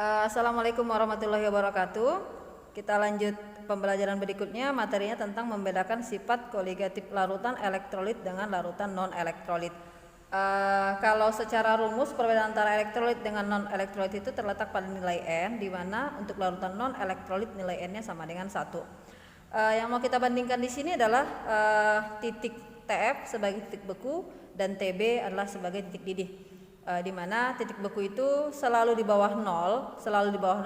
Assalamualaikum warahmatullahi wabarakatuh. Kita lanjut pembelajaran berikutnya, materinya tentang membedakan sifat koligatif larutan elektrolit dengan larutan non elektrolit. Kalau secara rumus perbedaan antara elektrolit dengan non elektrolit itu terletak pada nilai N, di mana untuk larutan non elektrolit nilai N-nya sama dengan 1. Yang mau kita bandingkan di sini adalah titik TF sebagai titik beku dan TB adalah sebagai titik didih. Di mana titik beku itu selalu di bawah 0,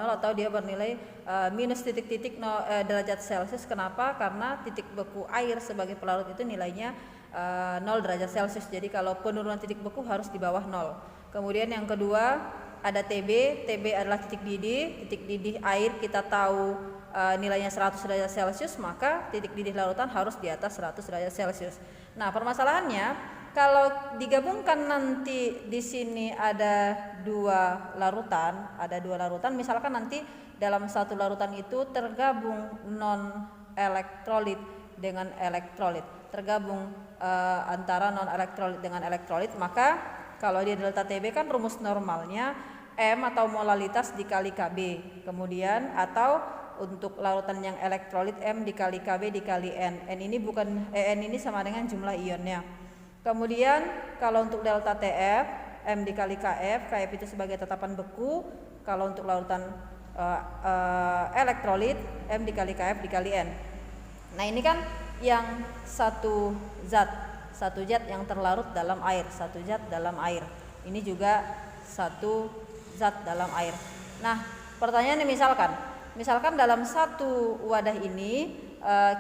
atau dia bernilai minus titik-titik derajat Celcius. Kenapa? Karena titik beku air sebagai pelarut itu nilainya 0 derajat Celcius. Jadi kalau penurunan titik beku harus di bawah 0. Kemudian yang kedua ada TB. TB adalah titik didih air kita tahu nilainya 100 derajat Celcius, maka titik didih larutan harus di atas 100 derajat Celcius. Nah, permasalahannya kalau digabungkan nanti di sini ada dua larutan, misalkan nanti dalam satu larutan itu tergabung non elektrolit dengan elektrolit, tergabung antara non elektrolit dengan elektrolit, maka kalau dia delta TB kan rumus normalnya M atau molalitas dikali KB. Kemudian atau untuk larutan yang elektrolit M dikali KB dikali N. N ini sama dengan jumlah ionnya. Kemudian kalau untuk delta TF M dikali KF, KF itu sebagai tetapan beku. Kalau untuk larutan elektrolit M dikali KF dikali N. Nah, ini kan yang satu zat yang terlarut dalam air, satu zat dalam air. Ini juga satu zat dalam air. Nah, pertanyaannya misalkan dalam satu wadah ini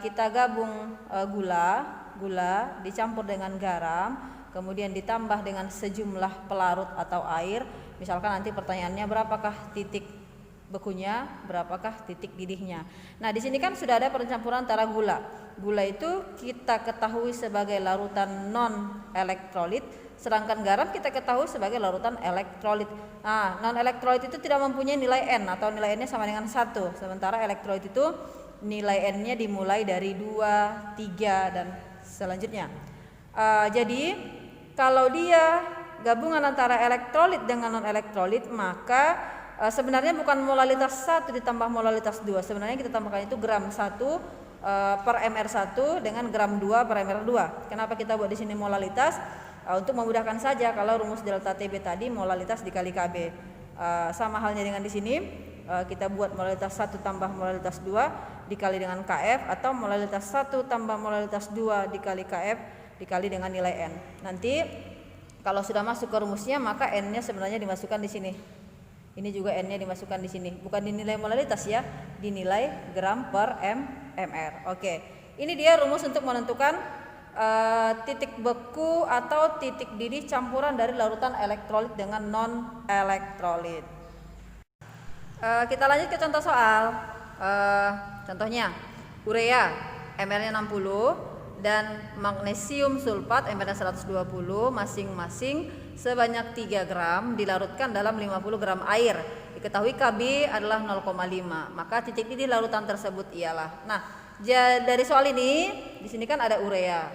kita gabung gula dicampur dengan garam, kemudian ditambah dengan sejumlah pelarut atau air. Misalkan nanti pertanyaannya berapakah titik bekunya, berapakah titik didihnya. Nah, di sini kan sudah ada pencampuran antara gula. Gula itu kita ketahui sebagai larutan non elektrolit, sedangkan garam kita ketahui sebagai larutan elektrolit. Nah, non elektrolit itu tidak mempunyai nilai N atau nilai N-nya sama dengan 1. Sementara elektrolit itu nilai N-nya dimulai dari 2, 3 dan selanjutnya. Jadi kalau dia gabungan antara elektrolit dengan non elektrolit, maka sebenarnya bukan molalitas 1 ditambah molalitas 2. Sebenarnya kita tambahkan itu gram 1 per mr1 dengan gram 2 per mr2. Kenapa kita buat di sini molalitas? Untuk memudahkan saja, kalau rumus delta TB tadi molalitas dikali KB. Sama halnya dengan di sini, kita buat molalitas 1 tambah molalitas 2 dikali dengan KF, atau molalitas 1 tambah molalitas 2 dikali KF dikali dengan nilai N. Nanti kalau sudah masuk ke rumusnya, maka N-nya sebenarnya dimasukkan di sini. Ini juga N-nya dimasukkan di sini. Bukan dinilai molalitas ya, dinilai gram per mr. Oke. Ini dia rumus untuk menentukan titik beku atau titik didih campuran dari larutan elektrolit dengan non elektrolit. Kita lanjut ke contoh soal. Contohnya urea mR-nya 60 dan magnesium sulfat mR-nya 120 masing-masing sebanyak 3 gram dilarutkan dalam 50 gram air. Diketahui KB adalah 0,5. Maka titik didih larutan tersebut ialah. Nah, dari soal ini di sini kan ada urea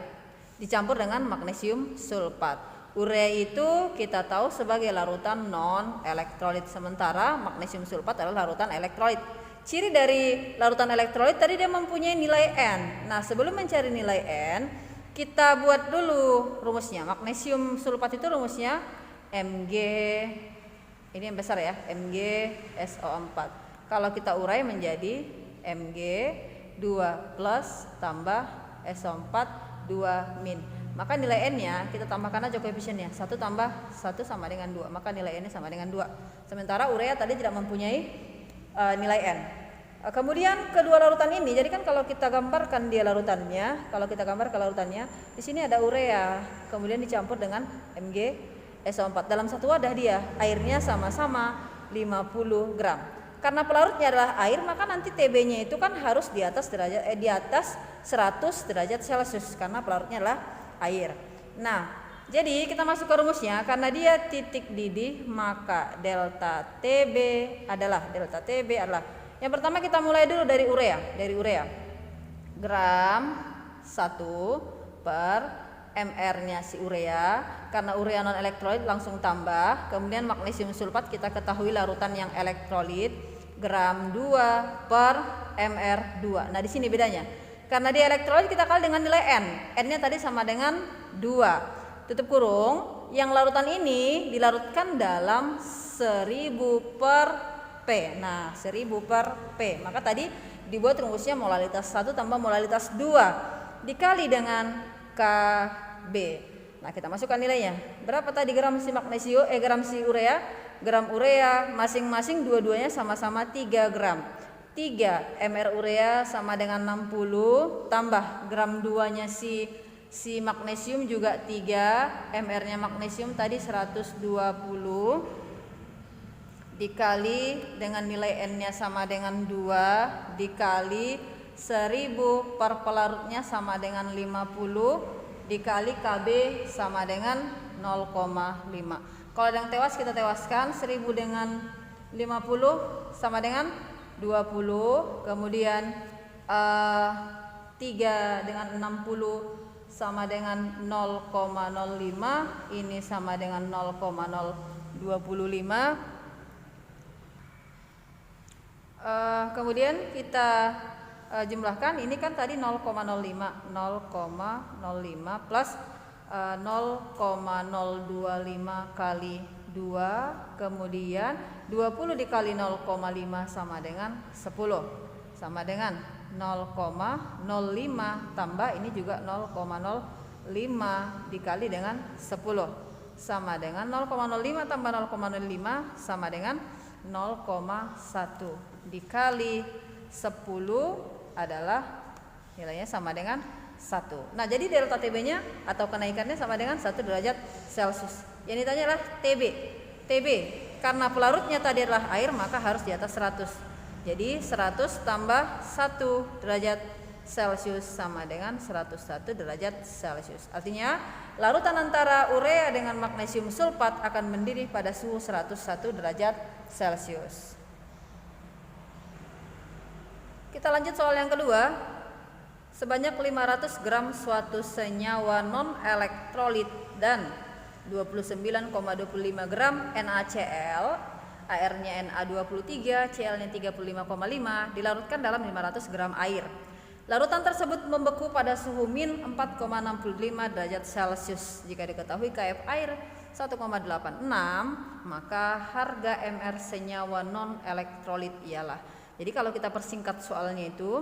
dicampur dengan magnesium sulfat. Urea itu kita tahu sebagai larutan non elektrolit, sementara magnesium sulfat adalah larutan elektrolit. Ciri dari larutan elektrolit tadi dia mempunyai nilai N. Nah, sebelum mencari nilai N, kita buat dulu rumusnya. Magnesium sulfat itu rumusnya Mg, ini yang besar ya, MgSO4. Kalau kita urai menjadi Mg 2 plus tambah SO4 2 min. Maka nilai N-nya kita tambahkan aja koefisiennya. 1 tambah 1 sama dengan 2. Maka nilai N-nya sama dengan 2. Sementara urea tadi tidak mempunyai nilai N. Kemudian kedua larutan ini, jadi kan kalau kita gambarkan dia larutannya, di sini ada urea, kemudian dicampur dengan MgSO4. Dalam satu wadah dia airnya sama-sama 50 gram. Karena pelarutnya adalah air, maka nanti TB-nya itu kan harus di atas 100 derajat Celcius karena pelarutnya adalah air. Nah, jadi kita masuk ke rumusnya. Karena dia titik didih, maka delta TB adalah yang pertama kita mulai dulu dari urea. Gram 1 per Mr-nya si urea, karena urea non elektrolit langsung tambah. Kemudian magnesium sulfat kita ketahui larutan yang elektrolit, gram 2 per Mr2. Nah di sini bedanya, karena dia elektrolit kita kali dengan nilai N, N-nya tadi sama dengan 2, tutup kurung. Yang larutan ini dilarutkan dalam 1000 per P. Nah 1000 per P, maka tadi dibuat rumusnya molalitas 1 tambah molalitas 2 dikali dengan KB. Nah kita masukkan nilainya. Berapa tadi gram si gram si urea? Gram urea masing-masing dua-duanya sama-sama 3 gram. 3 Mr urea sama dengan 60 tambah gram 2-nya si magnesium juga 3, Mr-nya magnesium tadi 120 dikali dengan nilai N-nya sama dengan 2 dikali 1000 per pelarutnya sama dengan 50 dikali KB sama dengan 0,5. Kalau ada yang tewas kita tewaskan. 1000 dengan 50 sama dengan 20, kemudian 3 dengan 60 sama dengan 0,05, ini sama dengan 0,025. Kemudian kita jumlahkan, ini kan tadi 0,05 plus 0,025 kali 2, kemudian 20 dikali 0,5 sama dengan 10, sama dengan 0,05 tambah ini juga 0,05 dikali dengan 10 sama dengan 0,05 tambah 0,05 sama dengan 0,1 dikali 10 adalah nilainya sama dengan 1. Nah jadi delta TB-nya atau kenaikannya sama dengan 1 derajat Celcius. Yang ditanya adalah TB karena pelarutnya tadi adalah air maka harus di atas 100. Jadi 100 tambah 1 derajat Celcius sama dengan 101 derajat Celcius. Artinya larutan antara urea dengan magnesium sulfat akan mendidih pada suhu 101 derajat Celcius. Kita lanjut soal yang kedua. Sebanyak 500 gram suatu senyawa non-elektrolit dan 29,25 gram NaCl, AR-nya Na23, Cl-nya 35,5 dilarutkan dalam 500 gram air. Larutan tersebut membeku pada suhu min 4,65 derajat Celcius. Jika diketahui KF air 1,86, maka harga Mr senyawa non-elektrolit ialah. Jadi kalau kita persingkat soalnya itu,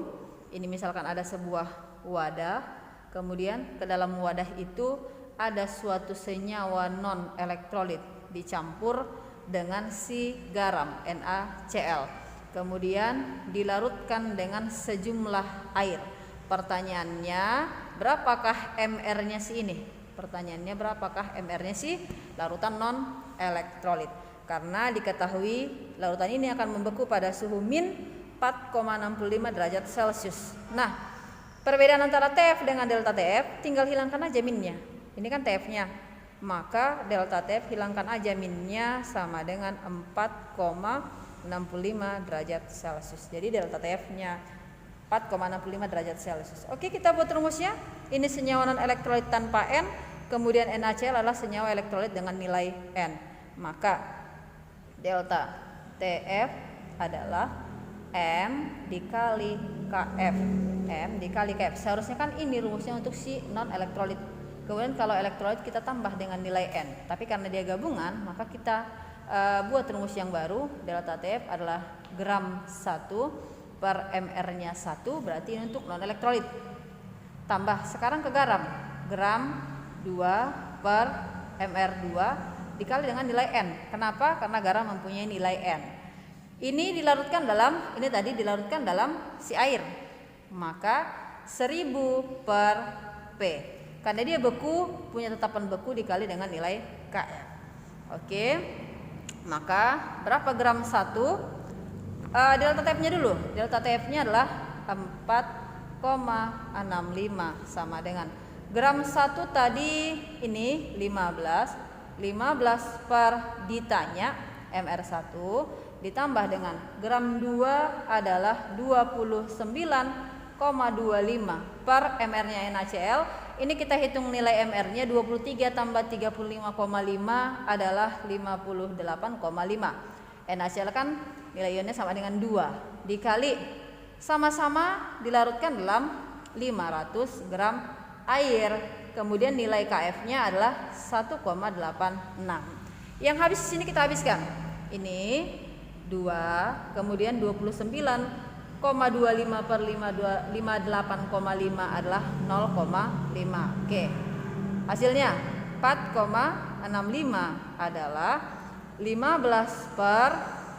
ini misalkan ada sebuah wadah, kemudian ke dalam wadah itu ada suatu senyawa non-elektrolit dicampur dengan si garam NaCl, kemudian dilarutkan dengan sejumlah air. Pertanyaannya, berapakah Mr-nya si ini? Pertanyaannya berapakah Mr-nya si larutan non-elektrolit? Karena diketahui larutan ini akan membeku pada suhu min 4,65 derajat Celcius. Nah, perbedaan antara TF dengan delta TF tinggal hilangkan aja minnya. Ini kan TF-nya. Maka delta TF hilangkan aja minnya sama dengan 4,65 derajat Celcius. Jadi delta TF-nya 4,65 derajat Celcius. Oke, kita buat rumusnya. Ini senyawa non elektrolit tanpa N, kemudian NaCl adalah senyawa elektrolit dengan nilai N. Maka delta TF adalah M dikali KF. M dikali KF. Seharusnya kan ini rumusnya untuk si non elektrolit. Kemudian kalau elektrolit kita tambah dengan nilai N. Tapi karena dia gabungan, maka kita buat rumus yang baru. Delta TF adalah gram 1 per Mr-nya 1, berarti ini untuk non elektrolit. Tambah sekarang ke garam. Gram 2 per Mr2 dikali dengan nilai N. Kenapa? Karena garam mempunyai nilai N. Ini dilarutkan dalam si air. Maka 1000 per P. Karena dia beku, punya tetapan beku dikali dengan nilai Kf. Oke. Maka berapa gram 1? Delta TF-nya dulu. Delta TF-nya adalah 4,65 sama dengan gram 1 tadi ini 15 per ditanya Mr1 ditambah dengan gram 2 adalah 29,25 per Mr-nya NaCl. Ini kita hitung nilai MR-nya 23 tambah 35,5 adalah 58,5. NaCl kan nilai ionnya sama dengan 2 dikali sama-sama dilarutkan dalam 500 gram air. Kemudian nilai Kf-nya adalah 1,86. Yang habis di sini kita habiskan. Ini 2, kemudian 29,25 per 58,5 adalah 0,5. Oke. Hasilnya 4,65 adalah 15 per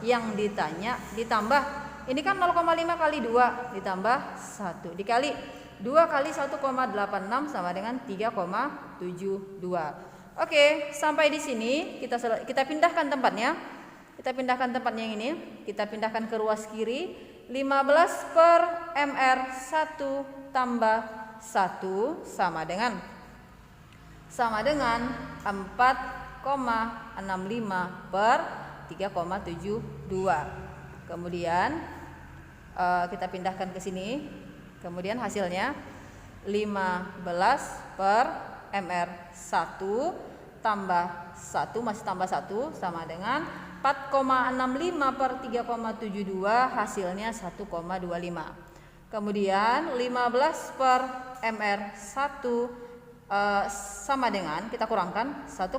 yang ditanya ditambah. Ini kan 0,5 kali 2 ditambah 1 dikali 2 kali 1,86 sama dengan 3,72. Oke, sampai di sini kita pindahkan tempatnya. Kita pindahkan tempatnya yang ini, kita pindahkan ke ruas kiri. 15 per MR 1 tambah 1 sama dengan 4,65 per 3,72. Kemudian kita pindahkan ke sini. Kemudian hasilnya 15 per MR 1 tambah 1 masih tambah 1 sama dengan 4,65 per 3,72, hasilnya 1,25. Kemudian 15 per MR 1 sama dengan, kita kurangkan 1,25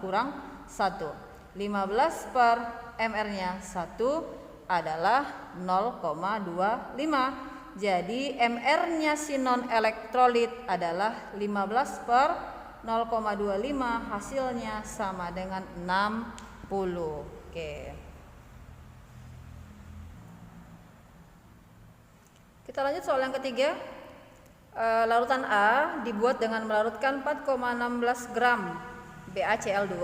kurang 1. 15 per MR nya 1 adalah 0,25. Jadi MR nya si non elektrolit adalah 15 per 0,25, hasilnya sama dengan 60. Oke. Kita lanjut soal yang ketiga. Larutan A dibuat dengan melarutkan 4,16 gram BaCl2.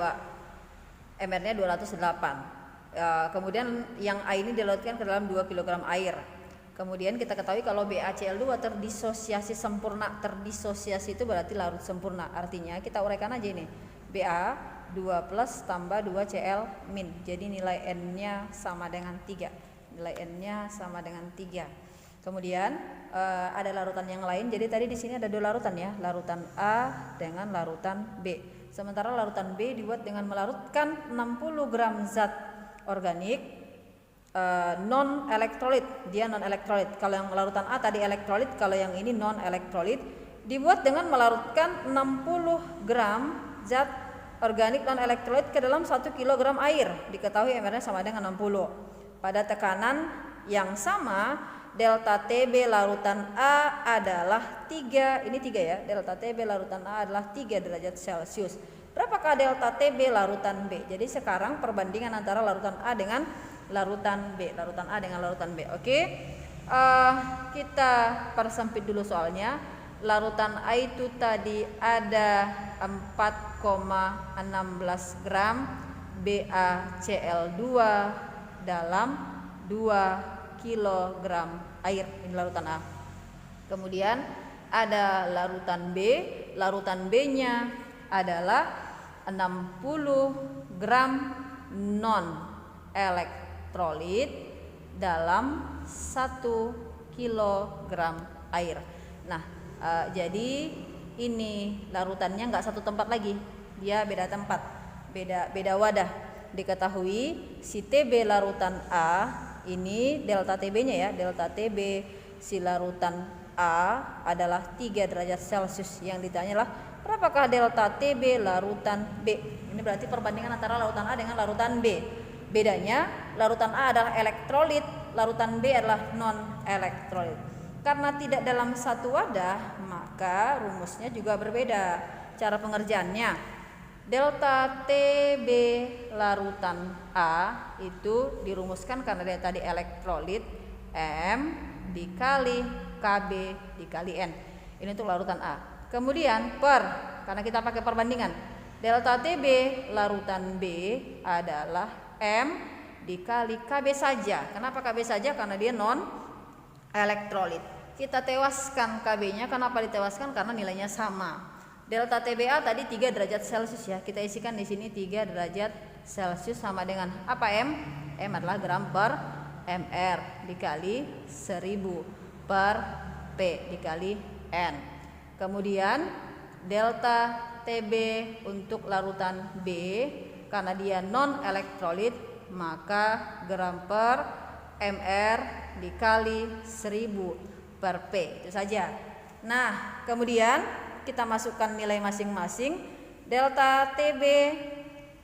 MR-nya 208. Kemudian yang A ini dilarutkan ke dalam 2 kg air. Kemudian kita ketahui kalau BaCl2 terdisosiasi sempurna. Terdisosiasi itu berarti larut sempurna. Artinya kita uraikan aja ini. Ba 2 plus tambah 2 Cl min. Jadi nilai N-nya sama dengan 3. Nilai N-nya sama dengan 3. Kemudian ada larutan yang lain. Jadi tadi di sini ada 2 larutan ya. Larutan A dengan larutan B. Sementara larutan B dibuat dengan melarutkan 60 gram zat organik non elektrolit. Dia non elektrolit. Kalau yang larutan A tadi elektrolit, kalau yang ini non elektrolit. Dibuat dengan melarutkan 60 gram zat organik non elektrolit ke dalam 1 kg air. Diketahui MR-nya sama dengan 60. Pada tekanan yang sama, delta TB larutan A adalah 3. Ini 3 ya. Delta TB larutan A adalah 3 derajat Celcius. Berapakah delta TB larutan B? Jadi sekarang perbandingan antara larutan A dengan larutan B. Larutan A dengan larutan B. Oke. Kita persempit dulu soalnya. Larutan A itu tadi ada 4,16 gram BaCl2 dalam 2 kg air. Ini larutan A. Kemudian ada larutan B. Larutan B-nya adalah 60 gram non elektrolit dalam 1 kg air. Nah, jadi ini larutannya nggak satu tempat lagi, dia beda tempat, beda wadah. Diketahui si TB larutan A ini delta TB-nya ya, delta TB si larutan A adalah 3 derajat Celcius. Yang ditanya lah berapakah delta TB larutan B. Ini berarti perbandingan antara larutan A dengan larutan B. Bedanya larutan A adalah elektrolit, larutan B adalah non elektrolit. Karena tidak dalam satu wadah, maka rumusnya juga berbeda. Cara pengerjaannya, delta TB larutan A itu dirumuskan karena dia tadi elektrolit, M dikali KB dikali N. Ini untuk larutan A. Kemudian karena kita pakai perbandingan, delta TB larutan B adalah M dikali KB saja. Kenapa KB saja? Karena dia non elektrolit. Kita tewaskan KB-nya. Kenapa ditewaskan? Karena nilainya sama. Delta TBA tadi 3 derajat Celcius ya. Kita isikan di sini 3 derajat Celcius sama dengan apa M? M adalah gram per mR dikali 1000 per P dikali N. Kemudian delta TB untuk larutan B, karena dia non elektrolit, maka gram per mr dikali 1000 per P, itu saja. Nah, kemudian kita masukkan nilai masing-masing. Delta TB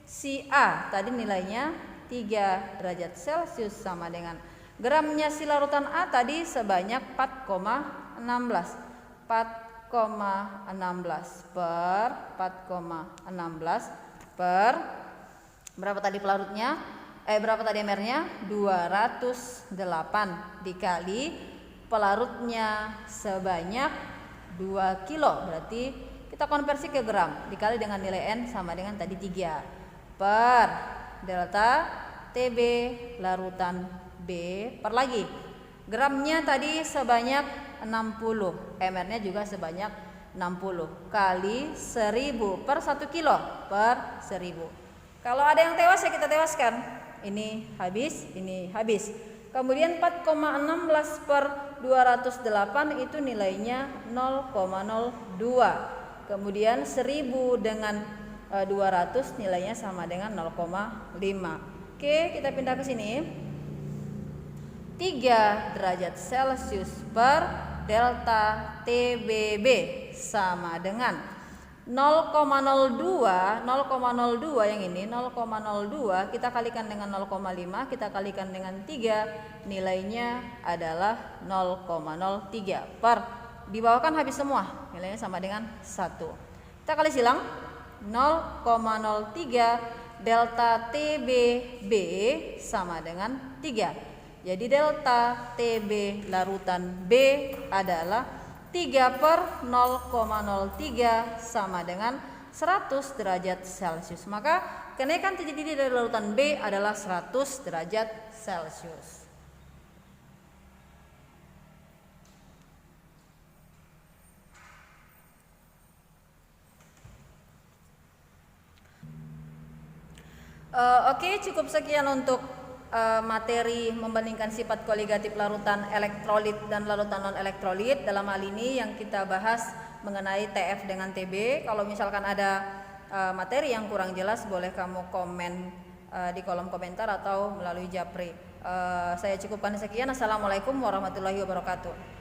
si A tadi nilainya 3 derajat Celcius sama dengan gramnya si larutan A tadi sebanyak 4,16 per 4,16 per berapa tadi pelarutnya? Berapa tadi mR-nya? 208 dikali pelarutnya sebanyak 2 kilo. Berarti kita konversi ke gram dikali dengan nilai N sama dengan tadi 3 per delta TB larutan B per lagi. Gramnya tadi sebanyak 60, mR-nya juga sebanyak 60 kali 1000 per 1 kilo per 1000. Kalau ada yang tewas ya kita tewaskan. Ini habis, ini habis. Kemudian 4,16 per 208 itu nilainya 0,02. Kemudian 1000 dengan 200 nilainya sama dengan 0,5. Oke, kita pindah ke sini. 3 derajat Celcius per delta TBB sama dengan 0,02 yang ini 0,02 kita kalikan dengan 0,5, kita kalikan dengan 3, nilainya adalah 0,03 per, dibawakan habis semua, nilainya sama dengan 1. Kita kali silang, 0,03 delta TBB sama dengan 3. Jadi delta TB larutan B adalah 3 per 0,03 sama dengan 100 derajat Celcius. Maka kenaikan titik didih dari larutan B adalah 100 derajat Celcius. Oke, cukup sekian untuk materi membandingkan sifat koligatif larutan elektrolit dan larutan non elektrolit. Dalam hal ini yang kita bahas mengenai TF dengan TB. Kalau misalkan ada materi yang kurang jelas, boleh kamu komen di kolom komentar atau melalui Japri. Saya cukupkan sekian. Assalamualaikum warahmatullahi wabarakatuh.